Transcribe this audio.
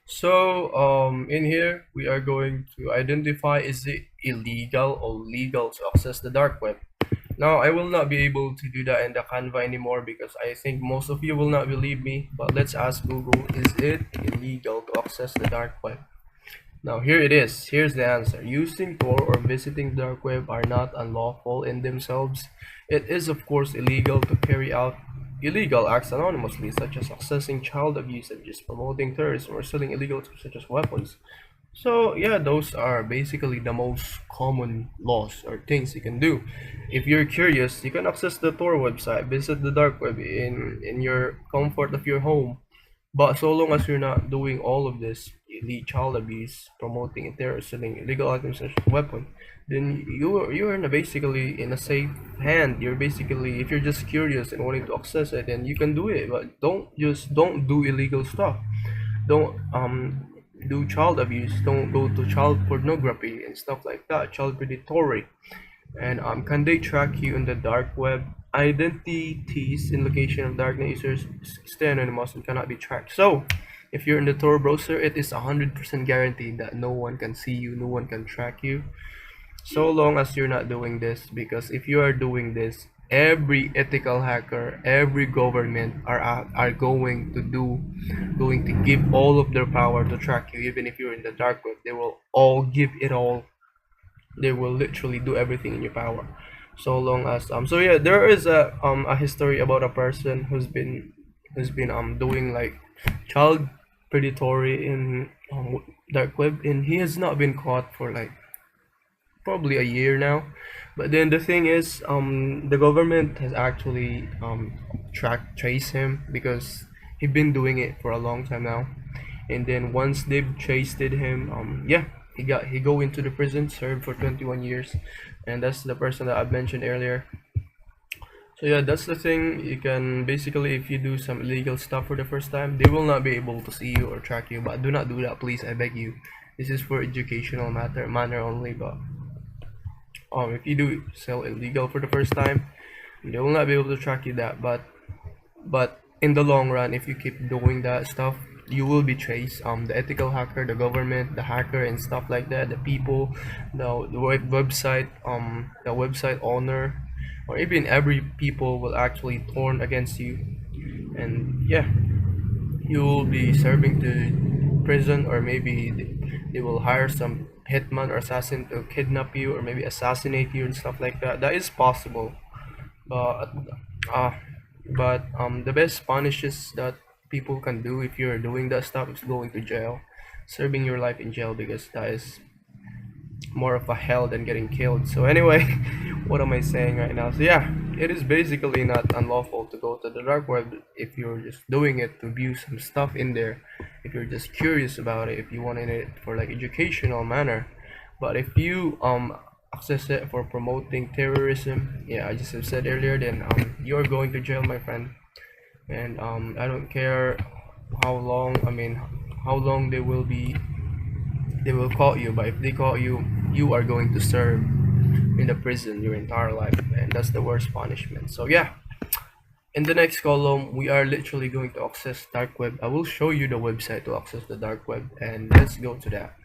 In here we are going to identify is it illegal or legal to access the dark web. Now I will not be able to do that in the Canva anymore because I think most of you will not believe me, but let's ask Google, is it illegal to access the dark web? Now here it is. Here's the answer. Using Tor or visiting the dark web are not unlawful in themselves. It is of course illegal to carry out illegal acts anonymously, such as accessing child abuse and just promoting terrorism or selling illegal tools such as weapons. So yeah, those are basically the most common laws or things you can do. If you're curious, you can access the Tor website, visit the dark web in your comfort of your home. But so long as you're not doing all of this, illegal child abuse, promoting terror, selling illegal items such as weapon, then you're in basically in a safe hand. You're basically, if you're just curious and wanting to access it, then you can do it. But don't do illegal stuff. Don't do child abuse. Don't go to child pornography and stuff like that. Child predatory. And can they track you in the dark web? Identities in location of darknet users stay anonymous and cannot be tracked. So, if you're in the Tor browser, it is 100% guaranteed that no one can see you, no one can track you, so long as you're not doing this. Because if you are doing this, every ethical hacker, every government are going to give all of their power to track you. Even if you're in the dark web, they will all give it all. They will literally do everything in your power, so long as so yeah, there is a history about a person who's been doing like child predatory in dark web, and he has not been caught for like probably a year now. But then the thing is, the government has actually trace him because he's been doing it for a long time now. And then once they've traced him, yeah, he go into the prison, served for 21 years, and that's the person that I mentioned earlier. So yeah, that's the thing. You can basically, if you do some illegal stuff for the first time, they will not be able to see you or track you. But do not do that, please. I beg you. This is for educational manner only. But if you do sell illegal for the first time, they will not be able to track you that. But in the long run, if you keep doing that stuff, you will be traced. The ethical hacker, the government, the hacker, and stuff like that, the people, the website owner, or even every people will actually turn against you. And yeah, you will be serving to prison, or maybe they will hire some hitman or assassin to kidnap you or maybe assassinate you and stuff like that. That is possible. But uh the best punishes that people can do if you're doing that stuff is going to jail, serving your life in jail, because that is more of a hell than getting killed. So anyway, what am I saying right now? So yeah, it is basically not unlawful to go to the dark web if you're just doing it to view some stuff in there, if you're just curious about it, if you wanted it for like educational manner. But if you access it for promoting terrorism, yeah, I just have said earlier, then you're going to jail, my friend. And I don't care how long, how long they will call you, but if they call you, you are going to serve in the prison your entire life, and that's the worst punishment. So yeah, in the next column we are literally going to access dark web. I will show you the website to access the dark web, and let's go to that.